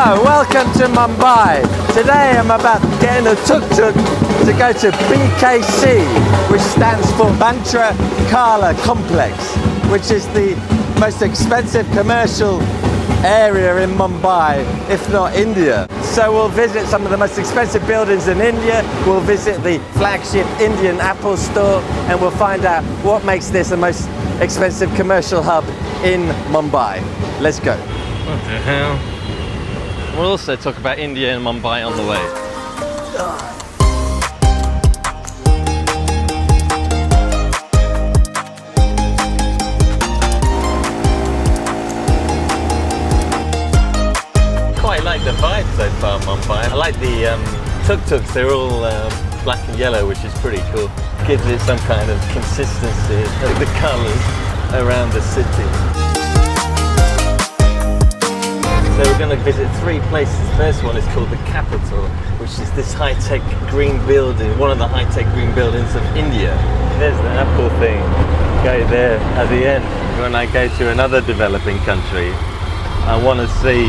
Hello, welcome to Mumbai. Today I'm about to get in a tuk-tuk to go to BKC, which stands for Bandra Kurla Complex, which is the most expensive commercial area in Mumbai, if not India. So we'll visit some of the most expensive buildings in India, we'll visit the flagship Indian Apple Store, and we'll find out what makes this the most expensive commercial hub in Mumbai. Let's go. What the hell? We'll also talk about India and Mumbai on the way. Quite like the vibe so far, Mumbai. I like the tuk-tuks, they're all black and yellow, which is pretty cool. Gives it some kind of consistency, the colours around the city. So we're going to visit three places. The first one is called the Capital, which is this high-tech green building, one of the high-tech green buildings of India. There's the Apple thing, go there at the end. When I go to another developing country, I want to see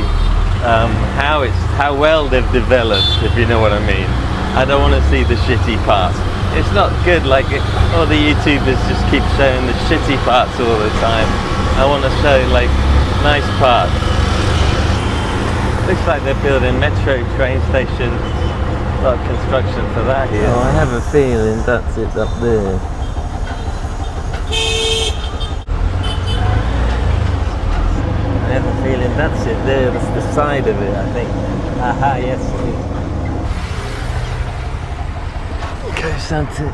how well they've developed, if you know what I mean. I don't want to see the shitty parts. It's not good like all the YouTubers just keep showing the shitty parts all the time. I want to show like nice parts. Looks like they're building metro train stations. A lot of construction for that here. Oh, I have a feeling that's it up there. I have a feeling that's it there. That's the side of it, I think. Aha, yes. Okay, something.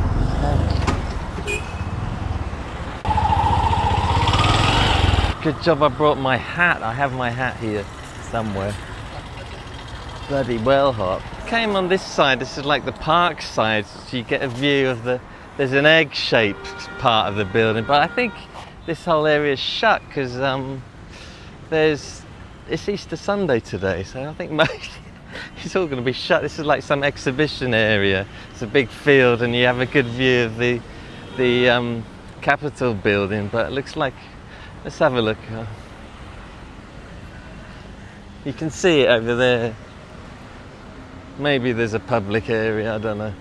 Good job I brought my hat. I have my hat here somewhere. Bloody well hot. Came on this side, this is like the park side, so you get a view of there's an egg-shaped part of the building, but I think this whole area is shut because it's Easter Sunday today, so I think it's all going to be shut. This is like some exhibition area. It's a big field and you have a good view of the Capitol building, but it looks like, let's have a look. You can see it over there. Maybe there's a public area, I don't know.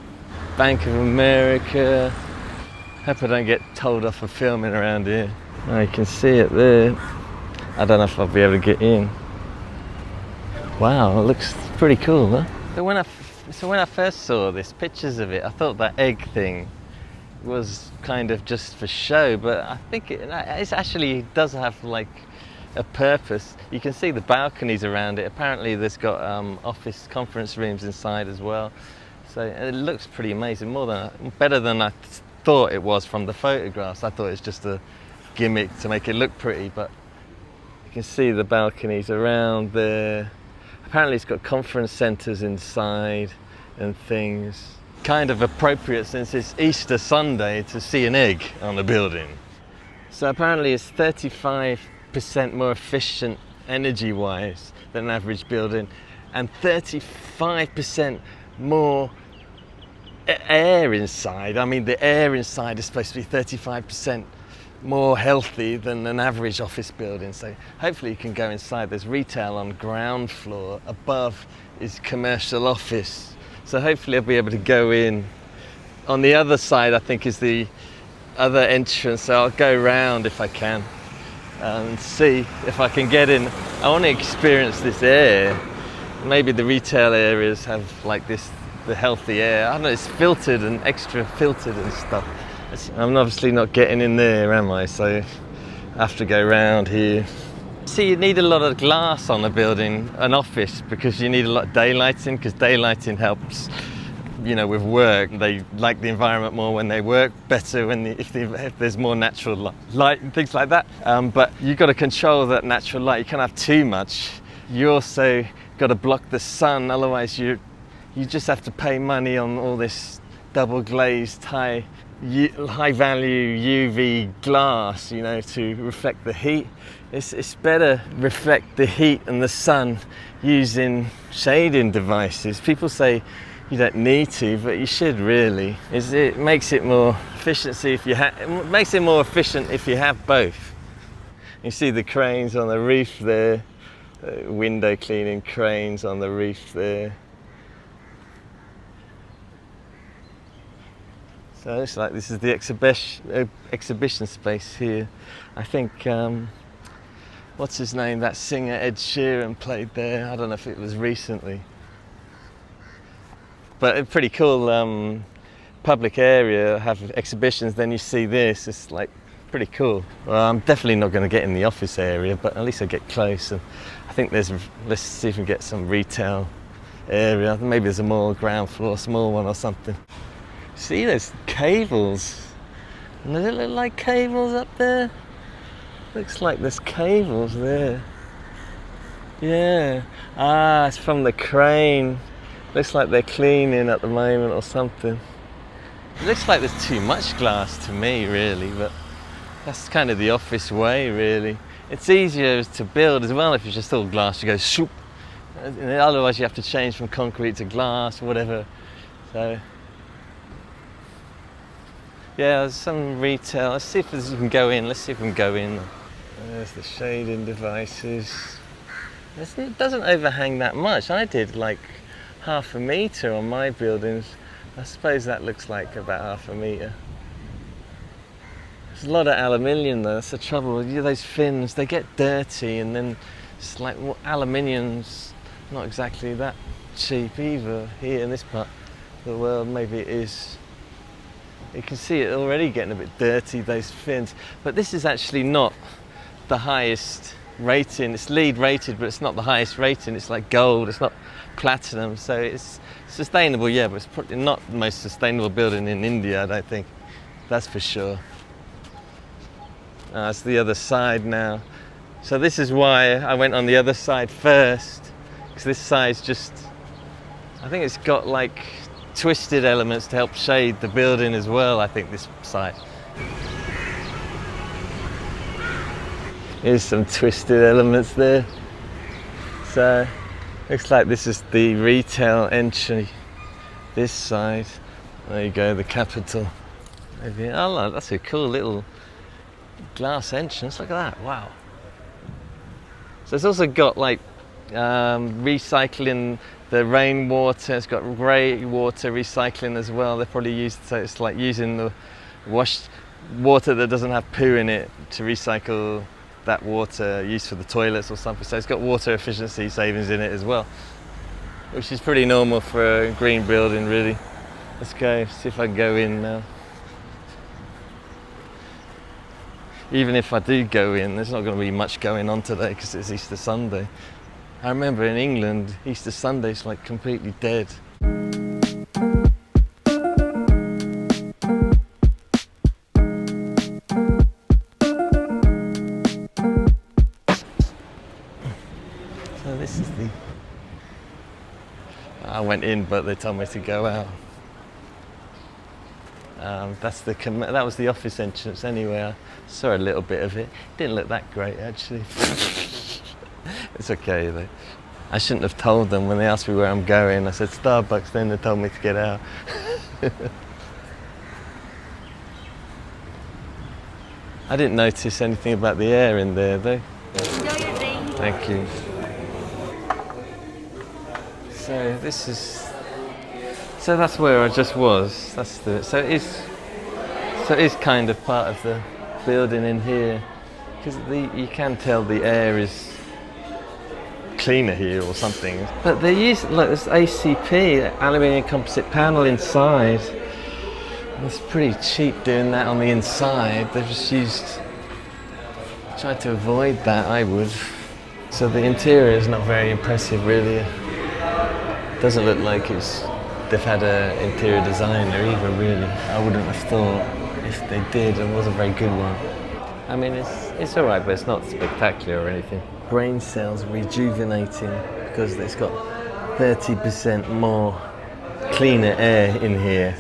Bank of America. Hope I don't get told off for filming around here. Oh, you can see it there. I don't know if I'll be able to get in. Wow, it looks pretty cool, huh? So when I first saw this, pictures of it, I thought that egg thing was kind of just for show, but I think it actually does have like a purpose. You can see the balconies around it. Apparently there's got office conference rooms inside as well. So it looks pretty amazing, better than I thought it was from the photographs. I thought it was just a gimmick to make it look pretty, but you can see the balconies around there. Apparently it's got conference centres inside and things. Kind of appropriate since it's Easter Sunday to see an egg on the building. So apparently it's 35% more efficient energy-wise than an average building, and 35% more air inside. I mean, the air inside is supposed to be 35% more healthy than an average office building. So hopefully you can go inside. There's retail on ground floor. Above is commercial office. So hopefully I'll be able to go in. On the other side, I think, is the other entrance. So I'll go round if I can and see if I can get in. I want to experience this air. Maybe the retail areas have like this, the healthy air. I don't know, it's filtered and extra filtered and stuff. I'm obviously not getting in there, am I? So I have to go round here. See, you need a lot of glass on a building, an office, because you need a lot of daylighting, because daylighting helps, you know, with work. They like the environment more when they work, better if there's more natural light and things like that. But you've got to control that natural light. You can't have too much. You also got to block the sun, otherwise you just have to pay money on all this double glazed high value UV glass, you know, to reflect the heat. It's better reflect the heat and the sun using shading devices. People say you don't need to, but you should really. It makes it more efficiency if it makes it more efficient if you have both. You see the cranes on the roof there, window cleaning cranes on the roof there. So it looks like this is the exhibition space here. I think, what's his name, that singer Ed Sheeran played there. I don't know if it was recently. But a pretty cool public area, have exhibitions, then you see this, it's like pretty cool. Well, I'm definitely not going to get in the office area, but at least I get close. And I think let's see if we can get some retail area. Maybe there's a more ground floor, small one or something. See, there's cables. Does it look like cables up there? Looks like there's cables there. Yeah. Ah, it's from the crane. Looks like they're cleaning at the moment or something. It looks like there's too much glass to me, really, but that's kind of the office way, really. It's easier to build as well if it's just all glass. You go shoop. Otherwise, you have to change from concrete to glass, whatever. So, yeah, there's some retail. Let's see if you can go in. Let's see if we can go in. There's the shading devices. It doesn't overhang that much. I did like ½ metre on my buildings. I suppose that looks like about ½ metre. There's a lot of aluminium though, that's the trouble. Those fins, they get dirty, and then it's like aluminium's not exactly that cheap either here in this part of the world. Maybe it is. You can see it already getting a bit dirty, those fins. But this is actually not the highest rating. It's LEED rated, but it's not the highest rating. It's like gold, it's not platinum, so it's sustainable, yeah, but it's probably not the most sustainable building in India, I don't think. That's for sure. It's the other side now. So this is why I went on the other side first, because this side's just, I think it's got like twisted elements to help shade the building as well, I think, this side. Here's some twisted elements there. So, looks like this is the retail entry, this side. There you go, the Capitol. Maybe, oh, that's a cool little glass entrance, look at that, wow. So it's also got like recycling the rainwater, it's got grey water recycling as well. They're probably used, so it's like using the washed water that doesn't have poo in it to recycle that water used for the toilets or something. So it's got water efficiency savings in it as well, which is pretty normal for a green building, really. Let's go, see if I can go in now. Even if I do go in, there's not going to be much going on today because it's Easter Sunday. I remember in England, Easter Sunday's like completely dead. So this is the... I went in, but they told me to go out. That was the office entrance anyway. I saw a little bit of it. Didn't look that great actually. It's okay though. I shouldn't have told them when they asked me where I'm going. I said Starbucks, then they told me to get out. I didn't notice anything about the air in there though. Enjoy your drink. Thank you. So this is... So that's where I just was. So it is kind of part of the building in here, because you can tell the air is cleaner here or something. But they use like this ACP, aluminium composite panel inside. It's pretty cheap doing that on the inside. They've just tried to avoid that, I would. So the interior is not very impressive really. It doesn't look like they've had an interior designer either, really. I wouldn't have thought if they did, it was a very good one. I mean, it's alright, but it's not spectacular or anything. Brain cells rejuvenating because it's got 30% more cleaner air in here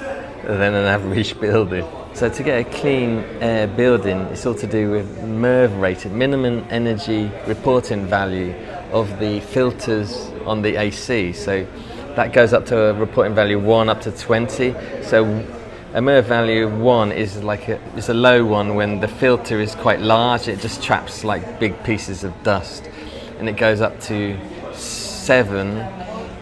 than an average building. So to get a clean air building, it's all to do with MERV rated, minimum energy reporting value of the filters on the AC. So that goes up to a reporting value 1 up to 20. So a MERV value 1 is like it's a low one when the filter is quite large. It just traps like big pieces of dust. and it goes up to 7,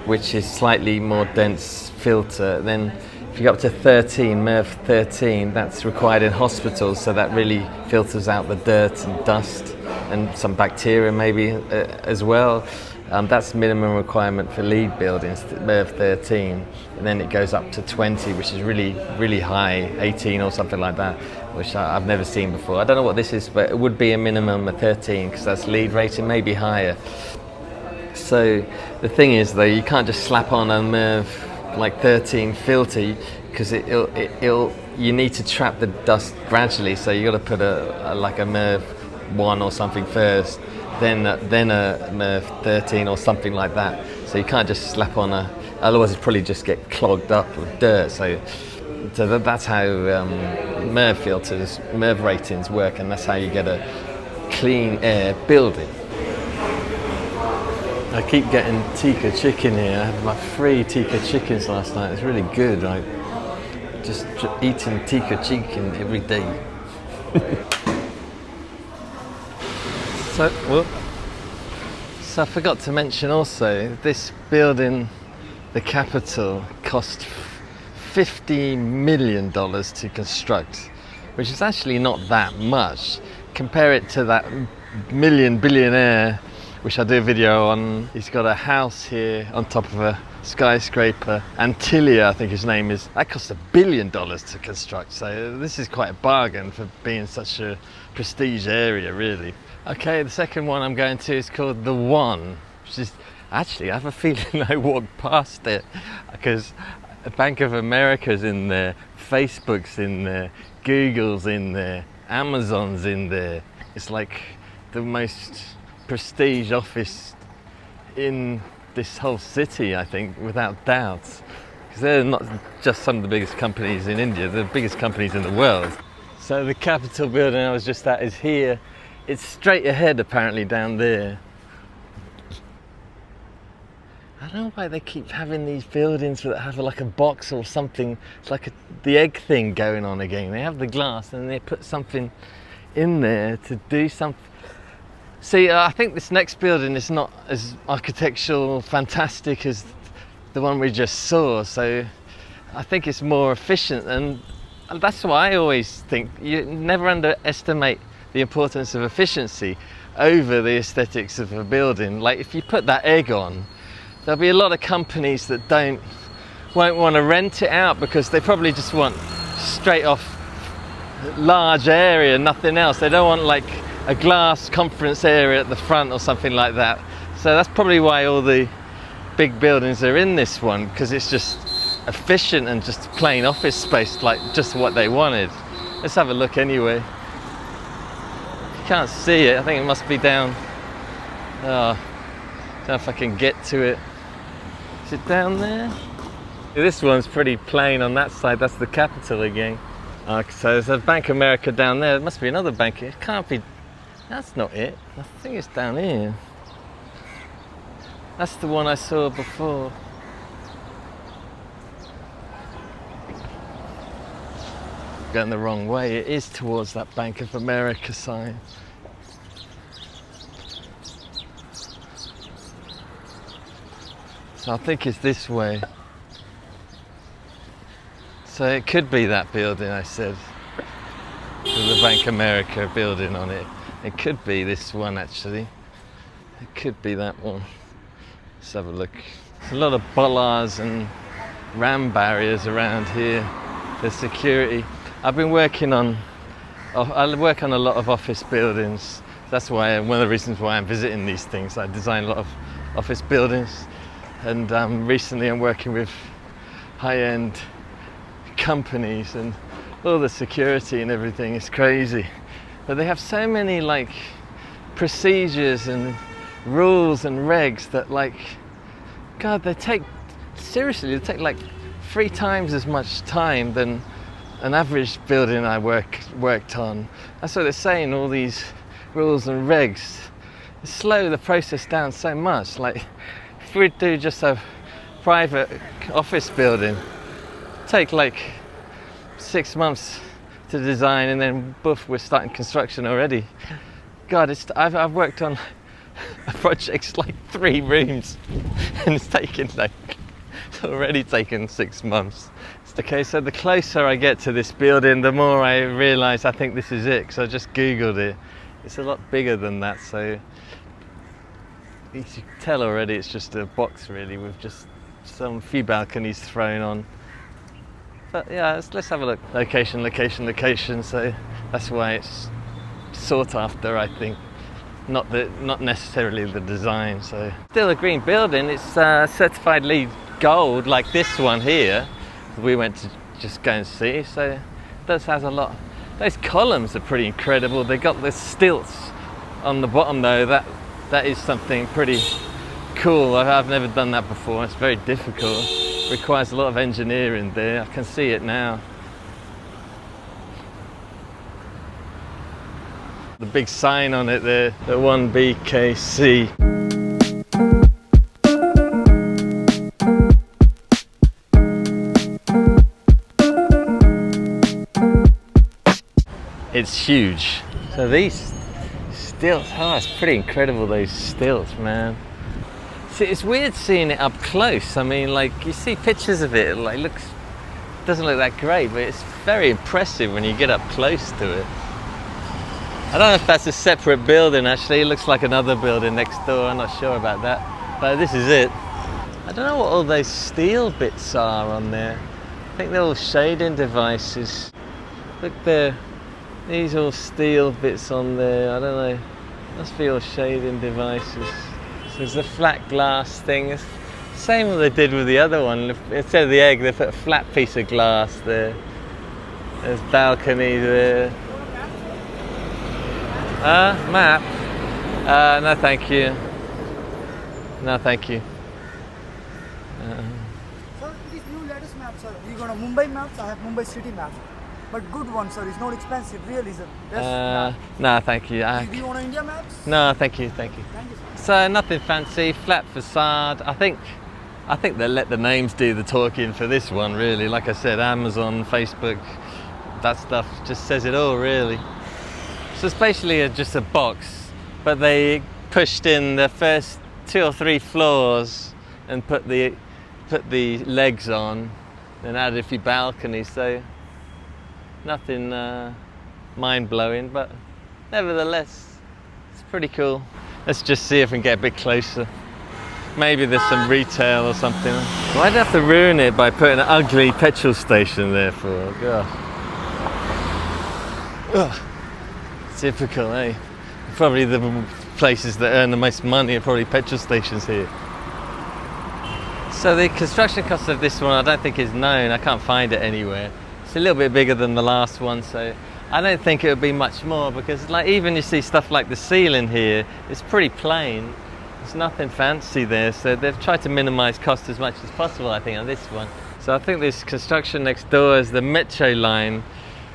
which is slightly more dense filter. Then if you go up to 13, MERV 13, that's required in hospitals, so that really filters out the dirt and dust and some bacteria maybe as well. That's minimum requirement for lead buildings, MERV 13, and then it goes up to 20, which is really high, 18 or something like that, which I've never seen before. I don't know what this is, but it would be a minimum of 13 because that's lead rating, maybe higher. So the thing is though, you can't just slap on a MERV like 13 filter because you need to trap the dust gradually. So you got to put a MERV 1 or something first, then a MERV 13 or something like that. So you can't just slap on otherwise it'd probably just get clogged up with dirt. So that's how MERV filters, MERV ratings work, and that's how you get a clean air building. I keep getting tikka chicken here. I had my 3 tikka chickens last night. It's really good. I just eating tikka chicken every day. So I forgot to mention also, this building, the Capitol, cost $50 million to construct, which is actually not that much. Compare it to that billionaire, which I do a video on. He's got a house here on top of a skyscraper, Antilia I think his name is. That cost $1 billion to construct, so this is quite a bargain for being such a prestige area, really. Okay, the second one I'm going to is called The One, which is, actually I have a feeling I walked past it because Bank of America's in there, Facebook's in there, Google's in there, Amazon's in there. It's like the most prestige office in this whole city, I think, without doubt. Because they're not just some of the biggest companies in India, they're the biggest companies in the world. So the Capitol building I was just at is here. It's straight ahead apparently down there. I don't know why they keep having these buildings that have like a box or something. It's like the egg thing going on again. They have the glass and they put something in there to do something. See, I think this next building is not as architectural fantastic as the one we just saw, so I think it's more efficient, and that's why I always think you never underestimate the importance of efficiency over the aesthetics of a building. Like if you put that egg on, there'll be a lot of companies that won't want to rent it out because they probably just want straight off large area, nothing else. They don't want like a glass conference area at the front or something like that. So that's probably why all the big buildings are in this one, because it's just efficient and just plain office space, like just what they wanted. Let's have a look anyway. You can't see it, I think it must be down. Oh, don't know if I can get to it. Is it down there? This one's pretty plain on that side, that's the Capitol again. So there's a Bank of America down there, there must be another bank. It can't be, that's not it. I think it's down here. That's the one I saw before. Going the wrong way, it is towards that Bank of America sign. So I think it's this way. So it could be that building I said, with the Bank of America building on it. It could be this one actually. It could be that one. Let's have a look. There's a lot of bollards and ram barriers around here. There's security. I've been working on, I work on a lot of office buildings. That's why, one of the reasons why I'm visiting these things. I design a lot of office buildings, and recently I'm working with high-end companies, and all the security and everything is crazy. But they have so many like procedures and rules and regs that, like, God, they take like 3 times as much time than an average building I worked on. That's what they're saying, all these rules and regs slow the process down so much. Like if we do just a private office building, take like 6 months to design, and then boof, we're starting construction already. God, I've worked on a project's like 3 rooms and it's taken like, it's already taken 6 months. Okay, so the closer I get to this building, the more I realise I think this is it, because I just googled it. It's a lot bigger than that, so you can tell already it's just a box really with just some few balconies thrown on. But yeah, let's have a look. Location, location, location. So that's why it's sought after, I think. Not necessarily the design. So still a green building. It's certified LEED Gold, like this one here. We went to just go and see. So it does have a lot. Those columns are pretty incredible. They got the stilts on the bottom though. That is something pretty cool. I've never done that before. It's very difficult. It requires a lot of engineering there. I can see it now. The big sign on it there, the One BKC. It's huge. So these stilts, oh, it's pretty incredible, those stilts, man. See, it's weird seeing it up close. I mean, like, you see pictures of it, like, doesn't look that great, but it's very impressive when you get up close to it. I don't know if that's a separate building, actually. It looks like another building next door. I'm not sure about that, but this is it. I don't know what all those steel bits are on there. I think they're all shading devices. Look there. These all steel bits on there, I don't know, must be all shading devices. So there's a flat glass thing, it's the same as they did with the other one. Instead of the egg, they put a flat piece of glass there. There's balcony there. Map? No thank you. No thank you. Sir, it is new latest map, sir. We got a Mumbai maps, I have Mumbai City map. But good one, sir. It's not expensive, really, sir. No, thank you. Do you want India maps? No, thank you, thank you. Thank you, sir. So nothing fancy, flat facade. I think they let the names do the talking for this one, really. Like I said, Amazon, Facebook, that stuff just says it all, really. So it's basically just a box, but they pushed in the first 2 or 3 floors and put the legs on, and added a few balconies. So nothing mind-blowing, but nevertheless, it's pretty cool. Let's just see if we can get a bit closer. Maybe there's some retail or something. Why'd they have to ruin it by putting an ugly petrol station there for? God. Ugh. Typical, eh? Probably the places that earn the most money are probably petrol stations here. So the construction cost of this one I don't think is known. I can't find it anywhere. It's a little bit bigger than the last one, so I don't think it would be much more, because like even you see stuff like the ceiling here, it's pretty plain. There's nothing fancy there, so they've tried to minimise cost as much as possible, I think, on this one. So I think this construction next door is the metro line.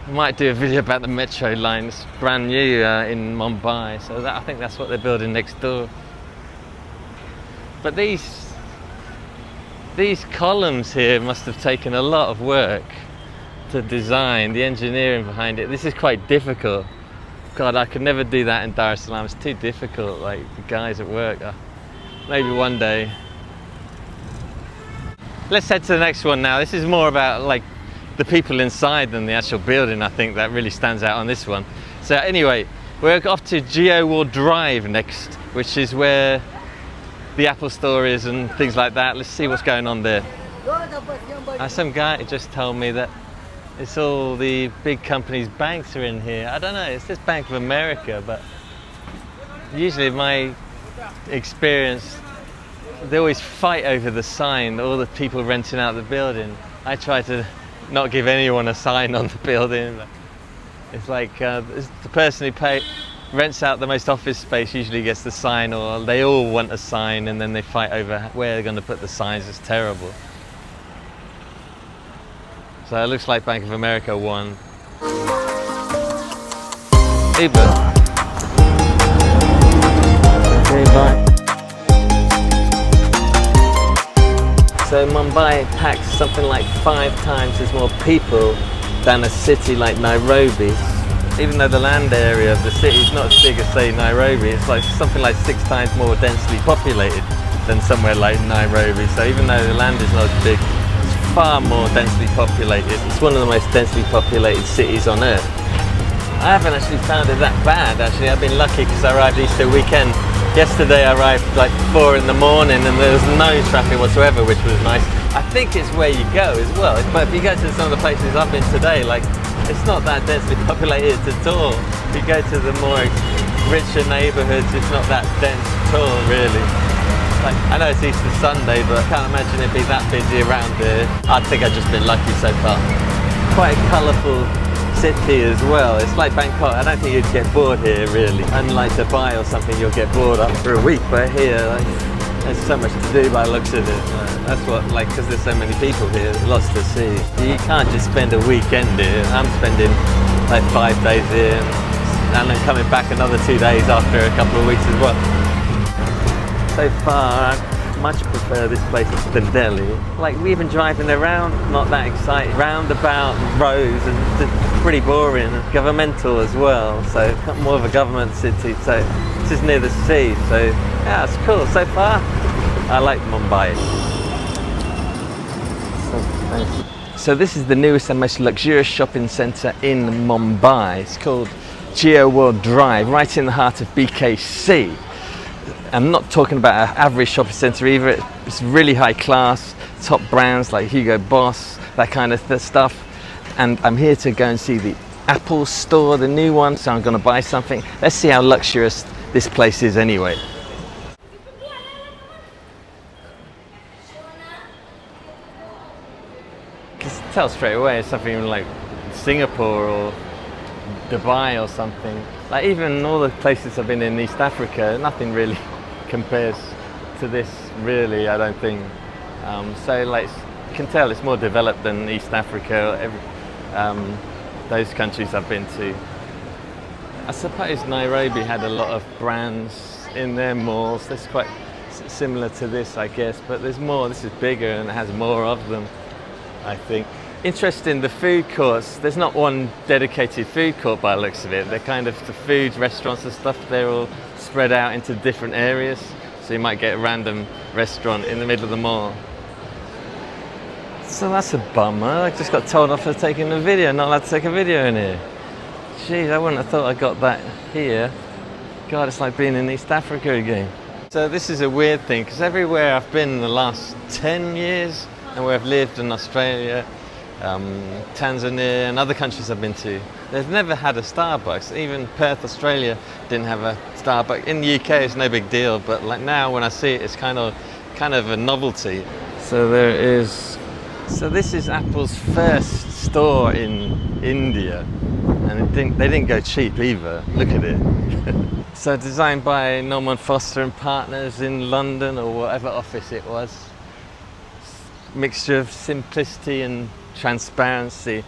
I might do a video about the metro line. It's brand new in Mumbai, so I think that's what they're building next door. But these columns here must have taken a lot of work to design, the engineering behind it. This is quite difficult. God, I could never do that in Dar es Salaam. It's too difficult, like the guys at work. Maybe one day. Let's head to the next one now. This is more about like the people inside than the actual building, I think, that really stands out on this one. So anyway, we're off to Jio World Drive next, which is where the Apple Store is and things like that. Let's see what's going on there. Some guy just told me that it's all the big companies' banks are in here. I don't know, it's just Bank of America, but usually in my experience, they always fight over the sign, all the people renting out the building. I try to not give anyone a sign on the building. It's like the person who rents out the most office space usually gets the sign, or they all want a sign and then they fight over where they're going to put the signs. It's terrible. So it looks like Bank of America won. Uber. Okay, bye. So Mumbai packs something like 5 times as more people than a city like Nairobi. Even though the land area of the city is not as big as, say, Nairobi, it's like something like 6 times more densely populated than somewhere like Nairobi. So even though the land is not as big, it's far more densely populated. It's one of the most densely populated cities on earth. I haven't actually found it that bad, actually. I've been lucky because I arrived Easter weekend. Yesterday I arrived like 4 in the morning and there was no traffic whatsoever, which was nice. I think it's where you go as well. But if you go to some of the places I've been today, like, it's not that densely populated at all. If you go to the more richer neighbourhoods, it's not that dense at all, really. Like, I know it's Easter Sunday, but I can't imagine it'd be that busy around here. I think I've just been lucky so far. Quite a colourful city as well. It's like Bangkok. I don't think you'd get bored here, really. Unlike Dubai or something, you'll get bored after a week. But here, like, there's so much to do by the looks of it. That's what, like, because there's so many people here, there's lots to see. You can't just spend a weekend here. I'm spending like 5 days here and then coming back another 2 days after a couple of weeks as well. So far, I much prefer this place than Delhi. Like, we've been driving around, not that exciting. Roundabout roads and it's pretty boring. Governmental as well, so more of a government city. So this is near the sea, so yeah, it's cool. So far, I like Mumbai. So this is the newest and most luxurious shopping centre in Mumbai. It's called Jio World Drive, right in the heart of BKC. I'm not talking about an average shopping centre either. It's really high class, top brands like Hugo Boss, that kind of stuff. And I'm here to go and see the Apple Store, the new one, so I'm going to buy something. Let's see how luxurious this place is anyway. You can tell straight away it's something like Singapore or Dubai or something. Like, even all the places I've been in East Africa, nothing really compares to this, really, I don't think. So like, you can tell it's more developed than East Africa, those countries I've been to. I suppose Nairobi had a lot of brands in their malls. That's quite similar to this, I guess, but there's more. This is bigger and it has more of them, I think. Interesting, the food courts, there's not one dedicated food court by the looks of it. They're kind of the food restaurants and stuff, they're all spread out into different areas. So you might get a random restaurant in the middle of the mall. So that's a bummer. I just got told off for taking a video, not allowed to take a video in here. Jeez, I wouldn't have thought I got that here. God, it's like being in East Africa again. So this is a weird thing, because everywhere I've been in the last 10 years, and where I've lived in Australia, Tanzania and other countries I've been to, they've never had a Starbucks. Even Perth, Australia didn't have a Starbucks. In the UK it's no big deal, but like now when I see it, it's kind of a novelty. So there is, so this is Apple's first store in India, and they didn't go cheap either. Look at it. So designed by Norman Foster and Partners in London, or whatever office it was. Mixture of simplicity and transparency.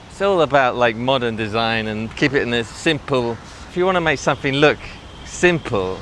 It's all about like modern design and keep it in a simple. If you want to make something look simple,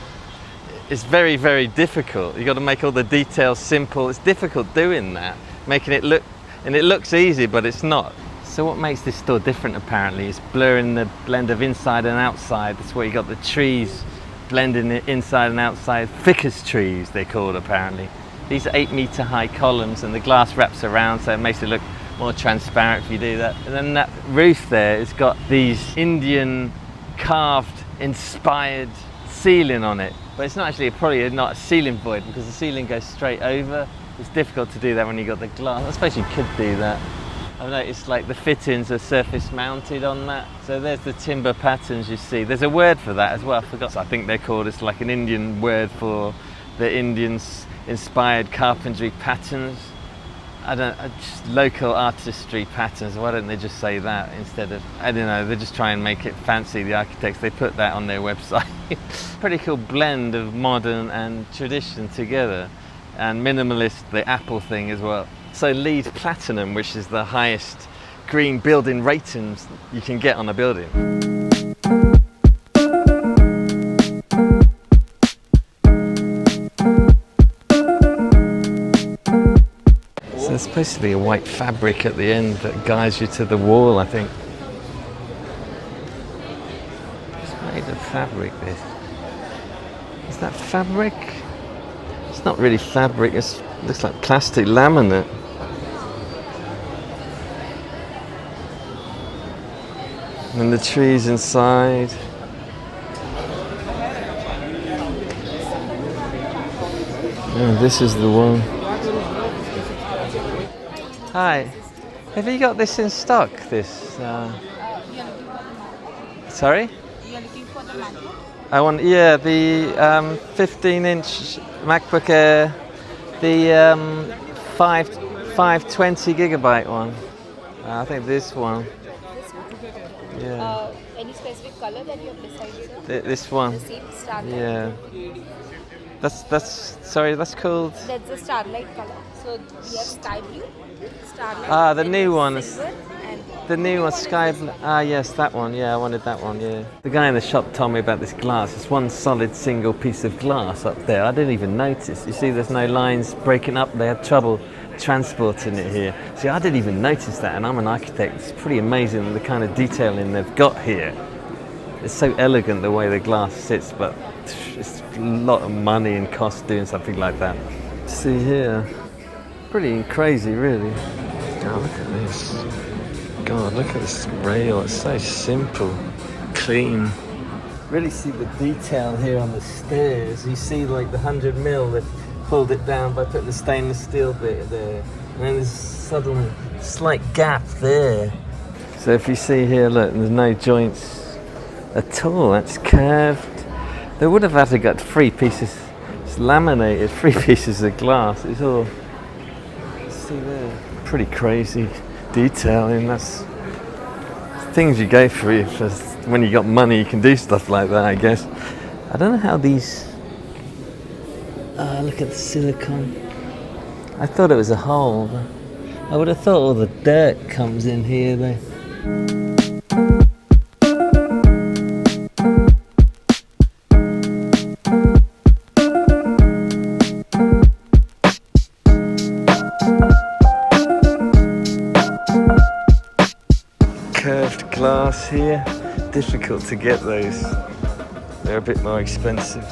it's very, very difficult. You've got to make all the details simple. It's difficult doing that, making it look, and it looks easy, but it's not. So what makes this store different apparently is blurring the blend of inside and outside. That's where you got the trees blending it inside and outside. Ficus trees they're called apparently. These are 8-meter high columns and the glass wraps around, so it makes it look more transparent if you do that. And then that roof there has got these Indian carved inspired ceiling on it, but it's not actually, probably not a ceiling void because the ceiling goes straight over. It's difficult to do that when you got the glass. I suppose you could do that. I've noticed like the fittings are surface mounted on that. So there's the timber patterns you see. There's a word for that as well, I forgot. So I think they're called, it's like an Indian word for the Indians inspired carpentry patterns. Just local artistry patterns. Why don't they just say that instead of, I don't know, they just try and make it fancy, the architects, they put that on their website. Pretty cool blend of modern and tradition together, and minimalist, the Apple thing as well. So LEED Platinum, which is the highest green building ratings you can get on a building. There's supposed to be a white fabric at the end that guides you to the wall, I think. fabric, this. Is that fabric? It's not really fabric, it looks like plastic laminate. And the trees inside. Oh, this is the one. Hi. Have you got this in stock? This? Sorry? You're looking for the MacBook? I want, yeah, the 15-inch MacBook Air, the 520 gigabyte one. I think this one. Yeah. Any specific color that you have decided on? This one. The same starlight? Yeah. That's called. That's the starlight color. So we have sky blue, starlight. Ah, the then new there's one is. silver, and The new one, sky blue. Ah, yes, that one. Yeah, I wanted that one. Yeah. The guy in the shop told me about this glass. It's one solid single piece of glass up there. I didn't even notice. You see, there's no lines breaking up. They had trouble transporting it here. See, I didn't even notice that, and I'm an architect. It's pretty amazing the kind of detailing they've got here. It's so elegant the way the glass sits, but it's a lot of money and cost doing something like that. See here, pretty crazy, really. Oh, look at this. God, look at this rail. It's so simple, clean. Really see the detail here on the stairs. You see, like the 100 mil, they've pulled it down by putting the stainless steel bit there, and then there's suddenly a slight gap there. So if you see here, look, there's no joints at all. That's curved. They would have had to get 3 pieces. It's laminated, 3 pieces of glass. It's all. See there. Pretty crazy detailing. That's things you go through. When you got money, you can do stuff like that, I guess. I don't know how these. Look at the silicone. I thought it was a hole. But I would have thought all the dirt comes in here, though. Curved glass here, difficult to get those. They're a bit more expensive.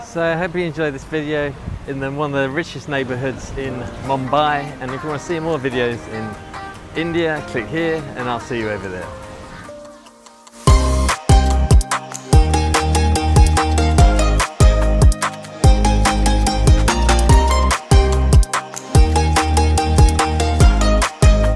So I hope you enjoyed this video in one of the richest neighborhoods in Mumbai, and if you want to see more videos in India, click here and I'll see you over there.